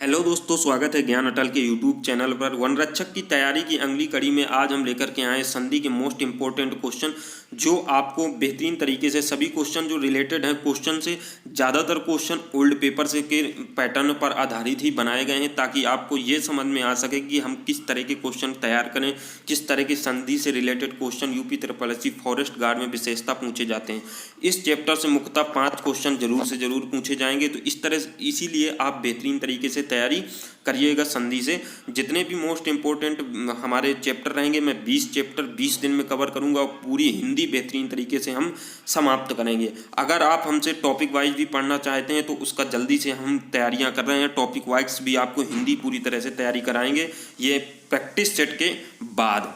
Hello दोस्तों, स्वागत है ज्ञान अटल के यूट्यूब चैनल पर। वनरक्षक की तैयारी की अगली कड़ी में आज हम लेकर के आए संधि के मोस्ट इम्पोर्टेंट क्वेश्चन, जो आपको बेहतरीन तरीके से सभी क्वेश्चन जो रिलेटेड हैं क्वेश्चन से, ज़्यादातर क्वेश्चन ओल्ड पेपर से के पैटर्न पर आधारित ही बनाए गए हैं, ताकि आपको ये समझ में आ सके कि हम किस तरह के क्वेश्चन तैयार करें, किस तरह के संधि से related question UP triple forest guard में विशेषता पूछे जाते हैं। इस चैप्टर से मुख्यतः 5 क्वेश्चन जरूर से जरूर पूछे जाएंगे। तो इस तरह इसीलिए आप बेहतरीन तरीके से तैयारी करिएगा संधि से। जितने भी मोस्ट इम्पोर्टेंट हमारे चैप्टर रहेंगे, मैं 20 चैप्टर 20 दिन में कवर करूंगा और पूरी हिंदी बेहतरीन तरीके से हम समाप्त करेंगे। अगर आप हमसे टॉपिक वाइज भी पढ़ना चाहते हैं तो उसका जल्दी से हम तैयारियां कर रहे हैं। टॉपिक वाइज भी आपको हिंदी पूरी तरह से तैयारी कराएंगे, ये प्रैक्टिस सेट के बाद।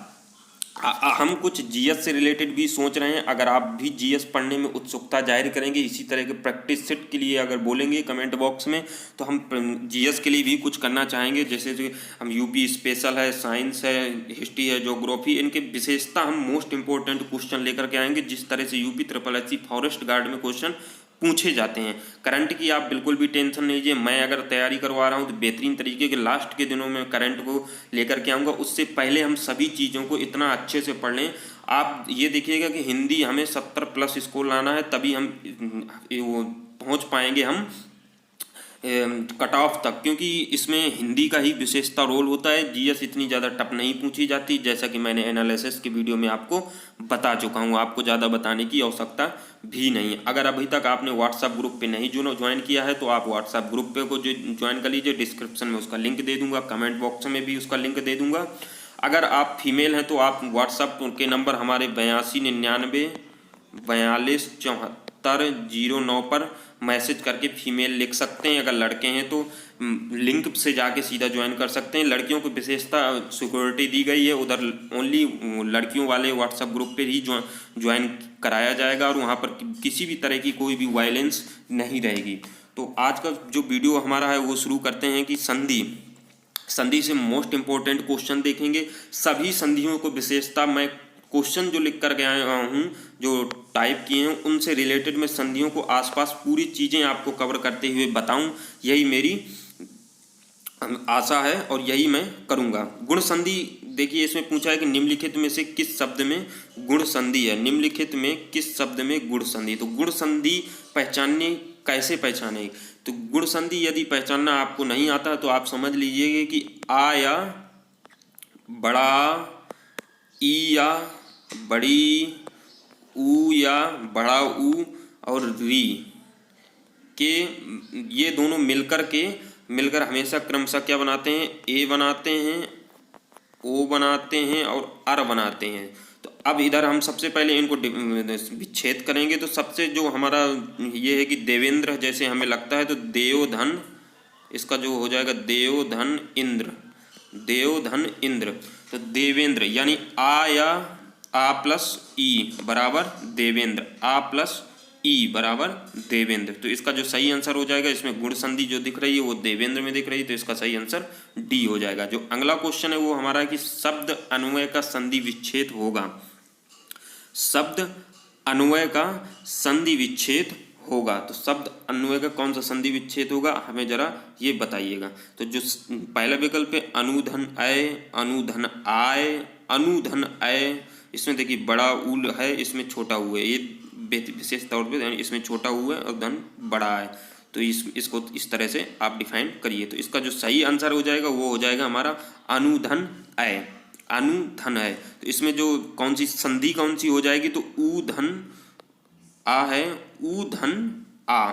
हम कुछ जीएस से रिलेटेड भी सोच रहे हैं। अगर आप भी जीएस पढ़ने में उत्सुकता जाहिर करेंगे, इसी तरह के प्रैक्टिस सेट के लिए अगर बोलेंगे कमेंट बॉक्स में, तो हम जीएस के लिए भी कुछ करना चाहेंगे। जैसे जो हम यूपी स्पेशल है, साइंस है, हिस्ट्री है, ज्योग्राफी, इनके विशेषता हम मोस्ट इंपॉर्टेंट क्वेश्चन लेकर के आएंगे, जिस तरह से यूपी ट्रिपल फॉरेस्ट गार्ड में क्वेश्चन पूछे जाते हैं। करंट की आप बिल्कुल भी टेंशन नहीं लीजिए। मैं अगर तैयारी करवा रहा हूँ तो बेहतरीन तरीके के लास्ट के दिनों में करंट को लेकर के आऊँगा। उससे पहले हम सभी चीज़ों को इतना अच्छे से पढ़ लें। आप ये देखिएगा कि हिंदी हमें 70+ स्कोर लाना है, तभी हम वो पहुँच पाएंगे हम कट ऑफ तक, क्योंकि इसमें हिंदी का ही विशेषता रोल होता है। जीएस इतनी ज़्यादा टफ नहीं पूछी जाती, जैसा कि मैंने एनालिसिस के वीडियो में आपको बता चुका हूँ। आपको ज़्यादा बताने की आवश्यकता भी नहीं है। अगर अभी तक आपने व्हाट्सएप ग्रुप पे नहीं ज्वाइन किया है तो आप व्हाट्सएप ग्रुप पे को ज्वाइन कर लीजिए। डिस्क्रिप्शन में उसका लिंक दे दूँगा, कमेंट बॉक्स में भी उसका लिंक दे दूँगा। अगर आप फीमेल हैं तो आप व्हाट्सएप के नंबर हमारे 8299 42 74 09 पर मैसेज करके फीमेल लिख सकते हैं। अगर लड़के हैं तो लिंक से जाके सीधा ज्वाइन कर सकते हैं। लड़कियों को विशेषता सिक्योरिटी दी गई है, उधर ओनली लड़कियों वाले व्हाट्सएप ग्रुप पे ही ज्वाइन कराया जाएगा और वहाँ पर किसी भी तरह की कोई भी वायलेंस नहीं रहेगी। तो आज का जो वीडियो हमारा है वो शुरू करते हैं कि संधि से मोस्ट इम्पोर्टेंट क्वेश्चन देखेंगे। सभी संधियों को विशेषता मैं क्वेश्चन जो लिख कर गया हूँ, जो टाइप किए हैं, उनसे रिलेटेड मैं संधियों को आसपास पूरी चीज़ें आपको कवर करते हुए बताऊं, यही मेरी आशा है और यही मैं करूंगा। गुण संधि देखिए, इसमें पूछा है कि निम्नलिखित में से किस शब्द में गुण संधि है। निम्नलिखित में किस शब्द में गुण संधि, तो गुण संधि कैसे पहचाने। तो गुण संधि यदि पहचानना आपको नहीं आता तो आप समझ लीजिएगा कि आ या बड़ा, ई या बड़ी, ऊ या बड़ा ऊ और री के, ये दोनों मिलकर हमेशा क्रमशः क्या बनाते हैं, ए बनाते हैं, ओ बनाते हैं और अर बनाते हैं। तो अब इधर हम सबसे पहले इनको विच्छेद करेंगे। तो सबसे जो हमारा ये है कि देवेंद्र जैसे हमें लगता है, तो देवधन, इसका जो हो जाएगा देवधन इंद्र, देवधन इंद्र। तो देवेंद्र यानी आ या आ प्लस ई बराबर देवेंद्र, आ प्लस ई बराबर देवेंद्र। तो इसका जो सही आंसर हो जाएगा, इसमें गुण संधि जो दिख रही है वो देवेंद्र में दिख रही है, तो इसका सही आंसर डी हो जाएगा। जो अगला क्वेश्चन है वो हमारा है कि शब्द अन्वय का संधि विच्छेद होगा। शब्द अन्वय का संधि विच्छेद होगा, तो शब्द अन्वय का कौन सा संधि विच्छेद होगा, हमें जरा ये बताइएगा। तो जो पहला विकल्प है अनुधन अय, अनुधन आय, अनुधन अय, इसमें देखिए बड़ा उल है, इसमें छोटा ऊ है, ये विशेष तौर पे इसमें छोटा ऊ है और धन बड़ा है। तो इसको इस तरह से आप डिफाइन करिए। तो इसका जो सही आंसर हो जाएगा वो हो जाएगा हमारा अनुधन अय, अनुधन है। तो इसमें जो कौन सी संधि कौन सी हो जाएगी, तो ऊ धन आ है, ऊ धन आ।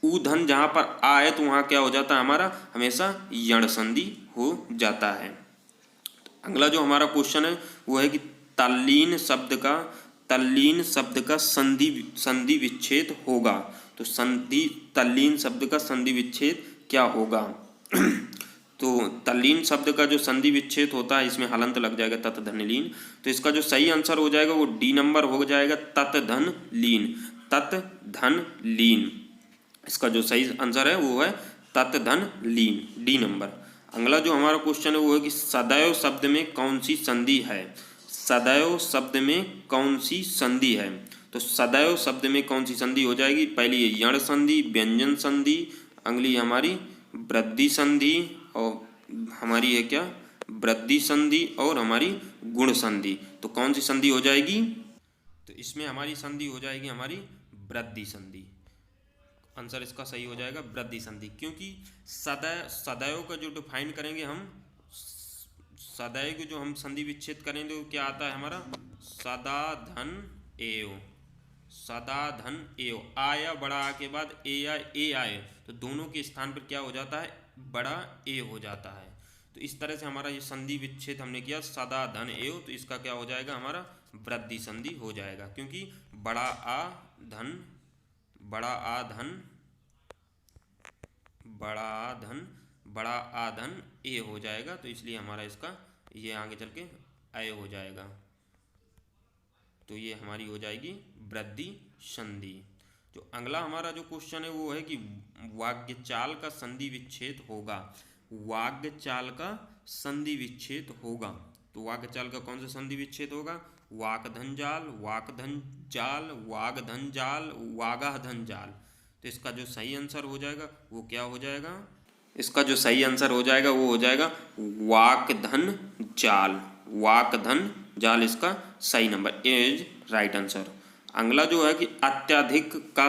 ऊ धन जहाँ पर आ है तो वहाँ क्या हो जाता है हमारा, हमेशा यण संधि हो जाता है। तो अगला जो हमारा क्वेश्चन है वो है कि तल्लीन शब्द का संधि विच्छेद होगा। तो तल्लीन शब्द का संधि विच्छेद क्या होगा। तो तल्लीन शब्द का जो संधि विच्छेद होता है, इसमें हलंत लग जाएगा तत् धन लीन। तो इसका जो सही आंसर हो जाएगा वो डी नंबर हो जाएगा, तत् धन लीन, तत् धन लीन। इसका जो सही आंसर है वो है तत् धन लीन, डी नंबर। अगला जो हमारा क्वेश्चन है वो है कि सदैव शब्द में कौन सी संधि है। सदैव शब्द में कौन सी संधि है। तो सदैव शब्द में कौन सी संधि हो जाएगी, पहली यण संधि, व्यंजन संधि, अगली हमारी वृद्धि संधि और हमारी है क्या, वृद्धि संधि और हमारी गुण संधि। तो कौन सी संधि हो जाएगी, तो इसमें हमारी संधि हो जाएगी हमारी वृद्धि संधि। आंसर इसका सही हो जाएगा वृद्धि संधि, क्योंकि सदैव का जो डिफाइन करेंगे हम, सदैव को जो हम संधि विच्छेद करेंगे तो क्या आता है हमारा, सदा धन एव, सदा धन एव, आया बड़ा आ के बाद ए आए तो दोनों के स्थान पर क्या हो जाता है, बड़ा ए हो जाता है। तो इस तरह से हमारा ये संधि विच्छेद हमने किया सदा धन एव, तो इसका क्या हो जाएगा हमारा वृद्धि संधि हो जाएगा, क्योंकि बड़ा आ धन बड़ा आ धन बड़ा आ धन ए हो जाएगा, तो इसलिए हमारा इसका ये आगे चल के अय हो जाएगा। तो ये हमारी हो जाएगी वृद्धि संधि। जो अगला हमारा जो क्वेश्चन है वो है कि वाक्यचाल का संधि विच्छेद होगा, वाक्यचाल का संधि विच्छेद होगा। तो वाक्यचाल का कौन सा संधि विच्छेद होगा, वाकधन जाल, वाकधन जाल, वागधन जाल, वागाधन जाल। तो इसका जो सही आंसर हो जाएगा वो क्या हो जाएगा, इसका जो सही आंसर हो जाएगा वो हो जाएगा वाकधन जाल, वाकधन जाल इसका सही नंबर इज राइट आंसर। अगला जो है कि अत्यधिक का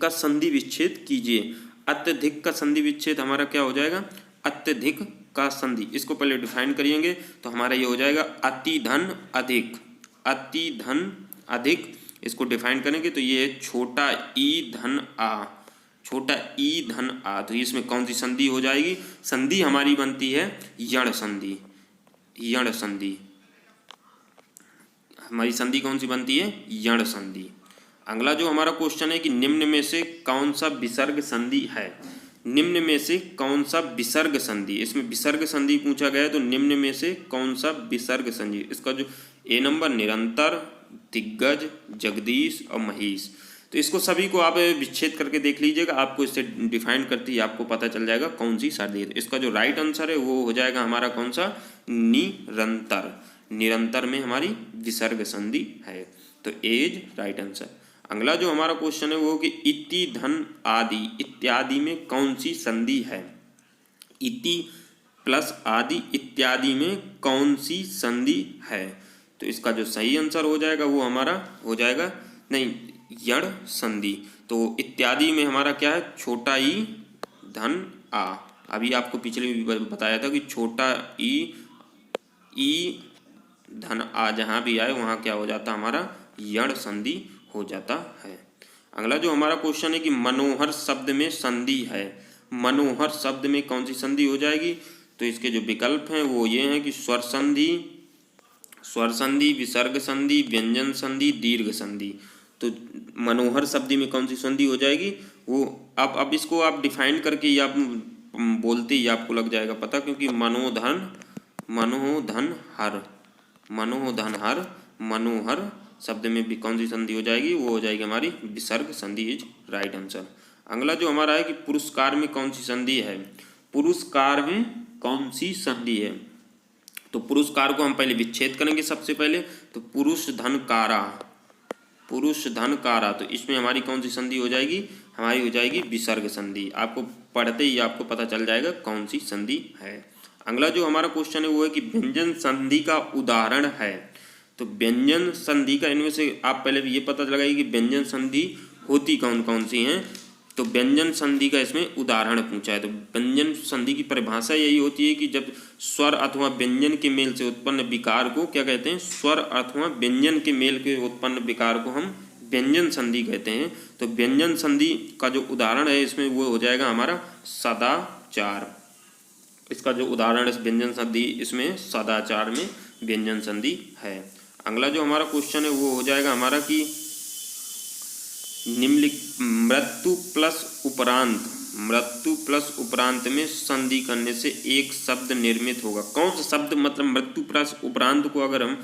संधि विच्छेद कीजिए। अत्यधिक का संधि विच्छेद हमारा क्या हो जाएगा, अत्यधिक का संधि, इसको पहले डिफाइन करिएंगे तो हमारा ये हो जाएगा अति धन अधिक, अति धन अधिक। इसको डिफाइन करेंगे तो ये छोटा ई धन आ, छोटा ई धन आ। तो इसमें कौन सी संधि हो जाएगी, संधि हमारी बनती है यण संधि, यण संधि हमारी संधि कौन सी बनती है, यण संधि। अगला जो हमारा क्वेश्चन है कि निम्न में से कौन सा विसर्ग संधि है, निम्न में से कौन सा विसर्ग संधि, इसमें विसर्ग संधि पूछा गया है, तो निम्न में से कौन सा विसर्ग संधि। इसका जो ए नंबर निरंतर, दिग्गज, जगदीश और महेश। तो इसको सभी को आप विच्छेद करके देख लीजिएगा, आपको इससे डिफाइन करते ही आपको पता चल जाएगा कौन सी संधि है। इसका जो राइट आंसर है वो हो जाएगा हमारा कौन सा, निरंतर, निरंतर में हमारी विसर्ग संधि है। तो एज राइट आंसर। अगला जो हमारा क्वेश्चन है वो कि इति धन आदि इत्यादि में कौन सी संधि है, इति प्लस आदि इत्यादि में कौन सी संधि है। तो इसका जो सही आंसर हो जाएगा वो हमारा हो जाएगा नहीं, यण संधि। तो इत्यादि में हमारा क्या है, छोटा ई धन आ। अभी आपको पिछले भी बताया था कि छोटा ई धन आ जहाँ भी आए वहाँ क्या हो जाता हमारा यण संधि हो जाता है। अगला जो हमारा क्वेश्चन है कि मनोहर शब्द में संधि है, मनोहर शब्द में कौन सी संधि हो जाएगी। तो इसके जो विकल्प हैं वो ये हैं कि स्वर संधि, स्वर संधि, विसर्ग संधि, व्यंजन संधि, दीर्घ संधि। तो मनोहर शब्द में कौन सी संधि हो जाएगी वो अब इसको आप डिफाइन करके या बोलते ही आपको लग जाएगा पता, क्योंकि मनोधन हर, मनोधन हर, मनोहर शब्द में भी कौन सी संधि हो जाएगी वो हो जाएगी हमारी विसर्ग संधि इज राइट आंसर। अगला जो हमारा है कि पुरस्कार में कौन सी संधि है, पुरस्कार में कौन सी संधि है। तो पुरस्कार को हम पहले विच्छेद करेंगे सबसे पहले, तो पुरुष धन कारा, पुरुष धन कारा। तो इसमें हमारी कौन सी संधि हो जाएगी, हमारी हो जाएगी विसर्ग संधि। आपको पढ़ते ही आपको पता चल जाएगा कौन सी संधि है। अगला जो हमारा क्वेश्चन है वो है कि व्यंजन संधि का उदाहरण है। तो व्यंजन संधि का इनमें से आप पहले भी ये पता लगाइए कि व्यंजन संधि होती कौन कौन सी हैं। तो व्यंजन संधि का इसमें उदाहरण पूछा है। तो व्यंजन संधि की परिभाषा यही होती है कि जब स्वर अथवा व्यंजन के मेल से उत्पन्न विकार को क्या कहते हैं, स्वर अथवा व्यंजन के मेल के उत्पन्न विकार को हम व्यंजन संधि कहते हैं। तो व्यंजन संधि का जो उदाहरण है इसमें वो हो जाएगा हमारा सदाचार। इसका जो उदाहरण है व्यंजन संधि इसमें सदाचार में व्यंजन संधि है। अगला जो हमारा क्वेश्चन है वो हो जाएगा हमारा कि निम्नलिखित मृत्यु प्लस उपरांत में संधि करने से एक शब्द निर्मित होगा। कौन सा शब्द, मतलब मृत्यु प्लस उपरांत को अगर हम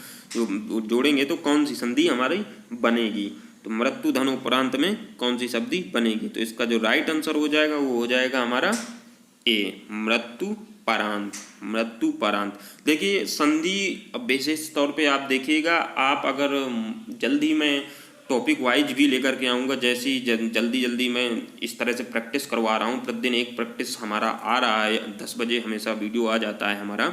जोड़ेंगे तो कौन सी संधि हमारी बनेगी। तो मृत्यु धन उपरांत में कौन सी संधि बनेगी। तो इसका जो राइट आंसर हो जाएगा वो हो जाएगा हमारा ए, मृत्यु परांत, मृत्यु परांत। देखिए संधि विशेष तौर पे आप देखिएगा, आप अगर जल्दी में टॉपिक वाइज भी लेकर के आऊँगा। जैसे ही जल्दी जल्दी मैं इस तरह से प्रैक्टिस करवा रहा हूँ, प्रतिदिन एक प्रैक्टिस हमारा आ रहा है, 10 बजे हमेशा वीडियो आ जाता है हमारा।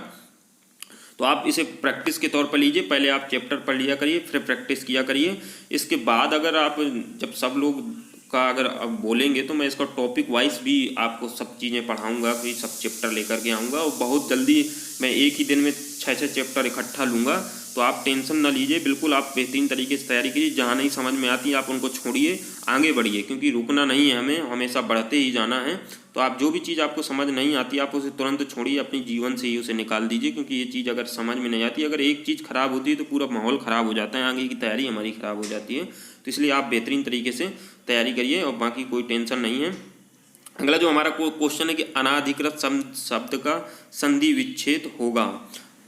तो आप इसे प्रैक्टिस के तौर पर लीजिए, पहले आप चैप्टर पढ़ लिया करिए, फिर प्रैक्टिस किया करिए। इसके बाद अगर आप जब सब लोग का अगर अब बोलेंगे तो मैं इसका टॉपिक वाइज भी आपको सब चीज़ें पढ़ाऊँगा, फिर सब चैप्टर लेकर के आऊँगा। और बहुत जल्दी मैं एक ही दिन में 6 चैप्टर इकट्ठा लूँगा, तो आप टेंशन ना लीजिए। बिल्कुल आप बेहतरीन तरीके से तैयारी कीजिए। जहाँ नहीं समझ में आती आप उनको छोड़िए, आगे बढ़िए, क्योंकि रुकना नहीं है, हमें हमेशा बढ़ते ही जाना है। तो आप जो भी चीज़ आपको समझ नहीं आती आप उसे तुरंत छोड़िए, अपने जीवन से ही उसे निकाल दीजिए, क्योंकि ये चीज़ अगर समझ में नहीं आती, अगर एक चीज़ खराब होती है तो पूरा माहौल ख़राब हो जाता है, आगे की तैयारी हमारी ख़राब हो जाती है। तो इसलिए आप बेहतरीन तरीके से तैयारी करिए और बाकी कोई टेंशन नहीं है। अगला जो हमारा क्वेश्चन है कि अनाधिकृत शब्द का संधि विच्छेद होगा।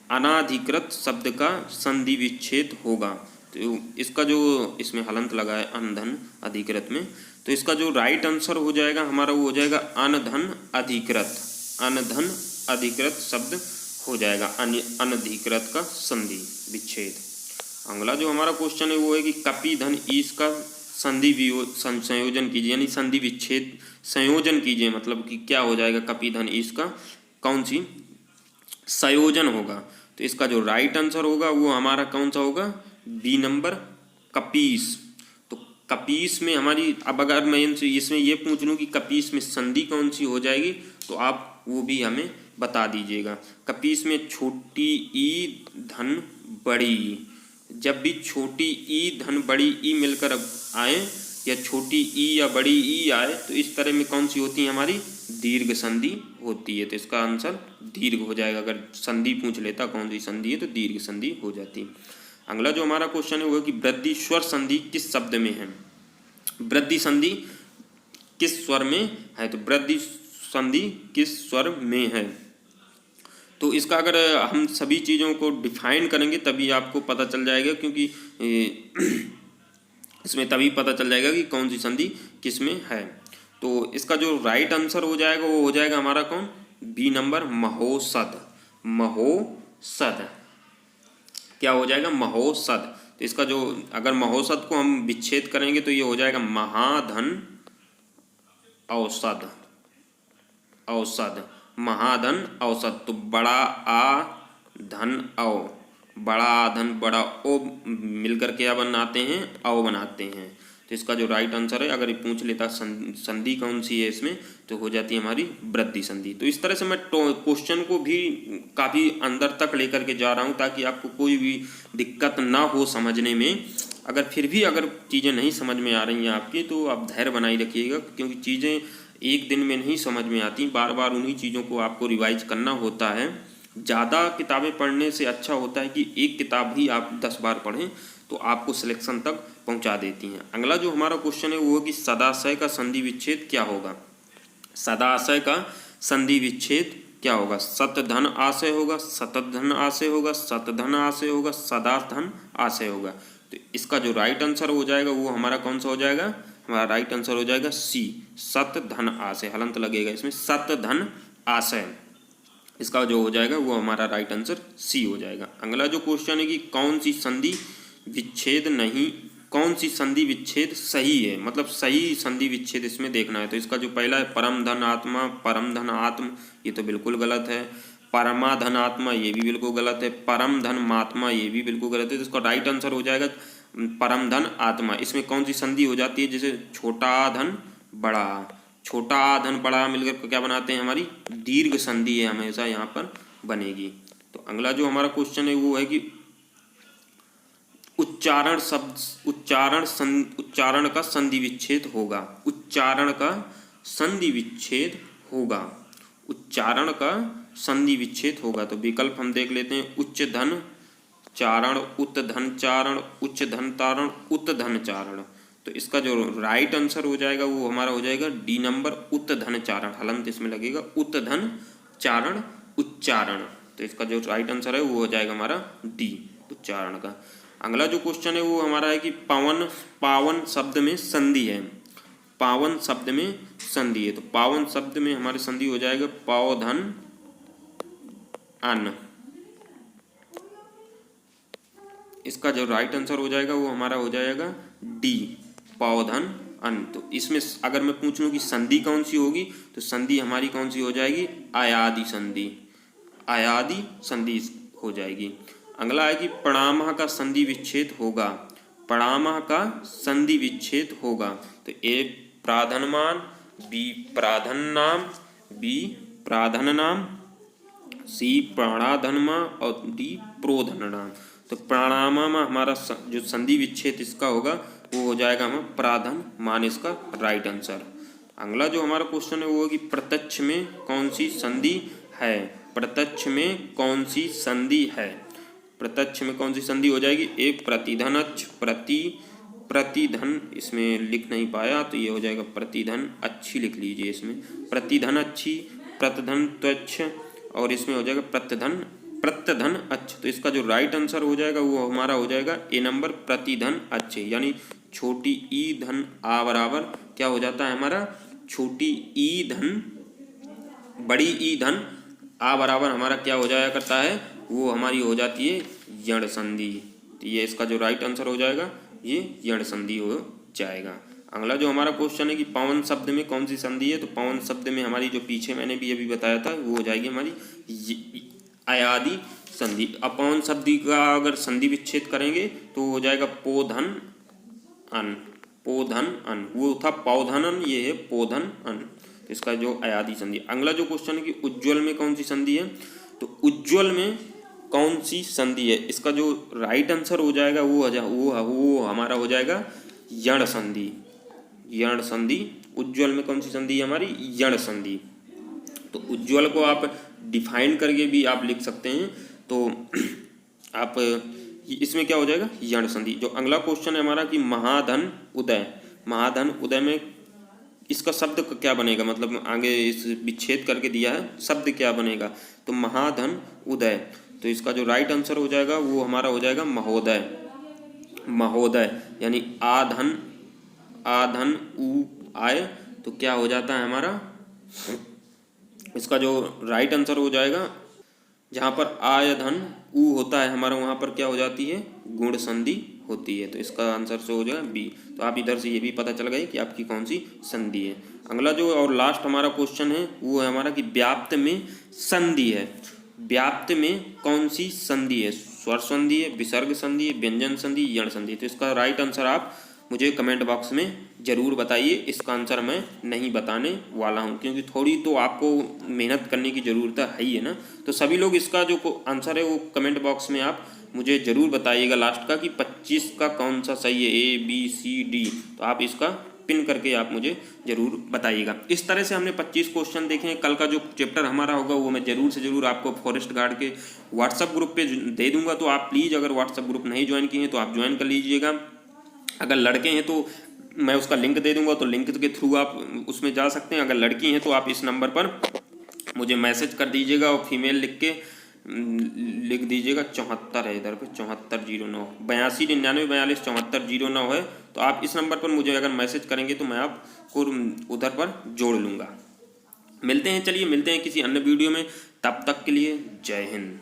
अनाधिकृत शब्द का संधि विच्छेद होगा, तो इसका जो इसमें हलंत लगा है अनधन अधिकृत में, तो इसका जो राइट आंसर हो जाएगा हमारा वो हो जाएगा अनधन अधिकृत। अनधन अधिकृत शब्द हो जाएगा अनधिकृत का संधि विच्छेद। अगला जो हमारा क्वेश्चन है वो है कि कपि धन ईश का संधि संयोजन कीजिए, यानी संधि विच्छेद संयोजन कीजिए, मतलब कि क्या हो जाएगा कपि धन ईश का कौन सी संयोजन होगा। तो इसका जो राइट आंसर होगा वो हमारा कौन सा होगा, बी नंबर कपीस। तो कपीस में हमारी, अब अगर मैं इसमें ये पूछ लूँ कि कपीस में संधि कौन सी हो जाएगी, तो आप वो भी हमें बता दीजिएगा। कपीस में छोटी ई धन बड़ी ई, जब भी छोटी ई धन बड़ी ई मिलकर आए या छोटी ई या बड़ी ई आए तो इस तरह में कौन सी होती है हमारी, दीर्घ संधि होती है। तो इसका आंसर दीर्घ हो जाएगा। अगर संधि पूछ लेता कौन सी संधि है तो दीर्घ संधि हो जाती है। अगला जो हमारा क्वेश्चन है वो है कि वृद्धि स्वर संधि किस शब्द में है। वृद्धि संधि किस स्वर में है, तो वृद्धि संधि किस स्वर में है। तो इसका अगर हम सभी चीज़ों को डिफाइन करेंगे तभी आपको पता चल जाएगा, क्योंकि इसमें तभी पता चल जाएगा कि कौन सी संधि किस में है। तो इसका जो राइट आंसर हो जाएगा वो हो जाएगा हमारा कौन, बी नंबर महोसद। महोसद क्या हो जाएगा, महोसद। तो इसका जो अगर महोसद को हम विच्छेद करेंगे तो ये हो जाएगा महाधन औसद। औसद, महाधन औसद। तो बड़ा आ धन औ, बड़ा आ धन बड़ा ओ मिलकर क्या बनाते हैं, औ बनाते हैं। तो इसका जो राइट आंसर है, अगर ये पूछ लेता संधि कौन सी है इसमें, तो हो जाती है हमारी वृद्धि संधि। तो इस तरह से मैं क्वेश्चन को भी काफ़ी अंदर तक लेकर के जा रहा हूँ ताकि आपको कोई भी दिक्कत ना हो समझने में। अगर फिर भी अगर चीज़ें नहीं समझ में आ रही हैं आपकी, तो आप धैर्य बनाए रखिएगा, क्योंकि चीज़ें एक दिन में नहीं समझ में आती, बार बार उन्हीं चीज़ों को आपको रिवाइज करना होता है। ज़्यादा किताबें पढ़ने से अच्छा होता है कि एक किताब ही आप 10 बार पढ़ें, तो आपको सिलेक्शन तक पहुंचा देती हैं। अगला जो हमारा क्वेश्चन है वो है कि सदाशय का संधि विच्छेद क्या होगा। सदाशय का संधि विच्छेद क्या होगा। सतधन आशय होगा, सतधन आशय होगा, सतधन आशय होगा, सदाधन आशय होगा। तो इसका जो राइट आंसर हो जाएगा वो हमारा कौन सा हो जाएगा, हमारा राइट आंसर हो जाएगा सी, सतधन आशय। हलंत लगेगा इसमें, सतधन आशय। इसका जो हो जाएगा वो हमारा राइट आंसर सी हो जाएगा। अगला जो क्वेश्चन है कि कौन सी संधि विच्छेद नहीं, कौन सी संधि विच्छेद सही है, मतलब सही संधि विच्छेद इसमें देखना है। तो इसका जो पहला है परम धन आत्मा, परम धन आत्म, ये तो बिल्कुल गलत है। परमा धन आत्मा, ये भी बिल्कुल गलत है। परम धन महात्मा, ये भी बिल्कुल गलत है। तो इसका राइट आंसर हो जाएगा परम धन आत्मा। इसमें कौन सी संधि हो जाती है, जैसे छोटा धन बड़ा, छोटा धन बड़ा मिलकर क्या बनाते हैं, हमारी दीर्घ संधि है हमेशा यहाँ पर बनेगी। तो अगला जो हमारा क्वेश्चन है वो है कि उच्चारण शब्द, उच्चारण का संधि विच्छेद होगा। उच्चारण का संधि विच्छेद होगा। उच्चारण का संधि विच्छेद होगा। तो विकल्प हम देख लेते हैं, उच्च धन चारण, उत धन चारण, उच्च धन तारण, उत धन चारण। तो इसका जो राइट आंसर हो जाएगा वो हमारा हो जाएगा डी नंबर, उत धन चारण। हलंत इसमें लगेगा, उत धन चारण उच्चारण। तो इसका जो राइट आंसर है वो हो जाएगा हमारा डी, उच्चारण का। अगला जो क्वेश्चन है वो हमारा है कि पावन, पावन शब्द में संधि है। पावन शब्द में संधि है। तो पावन शब्द में हमारी संधि हो जाएगा पावधन अन। इसका जो राइट आंसर हो जाएगा वो हमारा हो जाएगा डी पौधन अन। तो इसमें अगर मैं पूछ लूँ कि संधि कौन सी होगी तो संधि हमारी कौन सी हो जाएगी, आयादी संधि, आयादी संधि हो जाएगी। अगला है कि प्रणामः का संधि विच्छेद होगा, प्रणामः का संधि विच्छेद होगा। तो ए प्राधान्यमान, बी प्राधान्यनाम, बी प्राधान्यनाम, सी प्राणाधनमा और डी प्रोधननाम। तो प्राणामा में हमारा जो संधि विच्छेद इसका होगा वो हो जाएगा हमारा प्राधान्यमान, इसका राइट आंसर। अगला जो हमारा क्वेश्चन है वो है कि प्रत्यक्ष में कौन सी संधि है, प्रत्यक्ष में कौन सी संधि है, प्रत्यक्ष में कौन सी संधि हो जाएगी, ए प्रतिधनच्छ, प्रतिधन इसमें लिख नहीं पाया तो ये हो जाएगा प्रतिधन अच्छी लिख लीजिए, इसमें प्रतिधन अच्छी, प्रतिधन त्वच्छ और इसमें हो जाएगा प्रत्यधन अच्छ। तो इसका जो राइट आंसर हो जाएगा वो हमारा हो जाएगा ए नंबर प्रतिधन अच्छे, यानी छोटी ई धन आ बराबर क्या हो जाता है हमारा, छोटी ई धन बड़ी ई धन आ बराबर हमारा क्या हो जाया करता है, वो हमारी हो जाती है यण संधि। तो ये इसका जो राइट आंसर हो जाएगा ये यण संधि हो जाएगा। अगला जो हमारा क्वेश्चन है कि पवन शब्द में कौन सी संधि है, तो पवन शब्द में हमारी जो पीछे मैंने भी अभी बताया था वो हो जाएगी हमारी आयादी संधि। अब पवन शब्द का अगर संधि विच्छेद करेंगे तो हो जाएगा पोधन अन, पोधन अन, वो था पौधन अन, ये है पोधन अन, इसका जो आयादी संधि। अगला जो क्वेश्चन है कि उज्ज्वल में कौन सी संधि है, तो उज्ज्वल में कौन सी संधि है, इसका जो राइट आंसर हो जाएगा वो हमारा हो जाएगा यण संधि, यण संधि। उज्ज्वल में कौन सी संधि है हमारी, यण संधि। तो उज्ज्वल को आप डिफाइन करके भी आप लिख सकते हैं, तो आप इसमें क्या हो जाएगा यण संधि। जो अगला क्वेश्चन है हमारा कि महाधन उदय, महाधन उदय में इसका शब्द क्या बनेगा, मतलब आगे इस विच्छेद करके दिया है, शब्द क्या बनेगा, तो महाधन उदय। तो इसका जो राइट आंसर हो जाएगा वो हमारा हो जाएगा महोदय, महोदय, यानी आधन, आधन उ आय, तो क्या हो जाता है हमारा, इसका जो राइट आंसर हो जाएगा जहाँ पर आय धन उ होता है हमारा वहाँ पर क्या हो जाती है, गुण संधि होती है। तो इसका आंसर से हो जाएगा बी। तो आप इधर से ये भी पता चल गए कि आपकी कौन सी संधि है। अगला जो और लास्ट हमारा क्वेश्चन है वो है हमारा कि व्याप्त में संधि है, व्याप्त में कौन सी संधि है, स्वर संधि है, विसर्ग संधि है, व्यंजन संधि, यण संधि। तो इसका राइट आंसर आप मुझे कमेंट बॉक्स में ज़रूर बताइए। इसका आंसर मैं नहीं बताने वाला हूँ क्योंकि थोड़ी तो आपको मेहनत करने की ज़रूरत है ही है ना। तो सभी लोग इसका जो आंसर है वो कमेंट बॉक्स में आप मुझे ज़रूर बताइएगा लास्ट का कि 25 का कौन सा सही है, ए बी सी डी। तो आप इसका पिन करके आप मुझे ज़रूर बताइएगा। इस तरह से हमने 25 क्वेश्चन देखे हैं। कल का जो चैप्टर हमारा होगा वो मैं ज़रूर से ज़रूर आपको फॉरेस्ट गार्ड के व्हाट्सअप ग्रुप पे दे दूंगा। तो आप प्लीज़ अगर व्हाट्सअप ग्रुप नहीं ज्वाइन किए हैं तो आप ज्वाइन कर लीजिएगा। अगर लड़के हैं तो मैं उसका लिंक दे दूंगा, तो लिंक के थ्रू आप उसमें जा सकते हैं। अगर लड़की हैं तो आप इस नंबर पर मुझे मैसेज कर दीजिएगा और फीमेल लिख दीजिएगा 74 है इधर पे 7409 829942 7409 है। तो आप इस नंबर पर मुझे अगर मैसेज करेंगे तो मैं आपको उधर पर जोड़ लूँगा। मिलते हैं, चलिए मिलते हैं किसी अन्य वीडियो में। तब तक के लिए जय हिंद।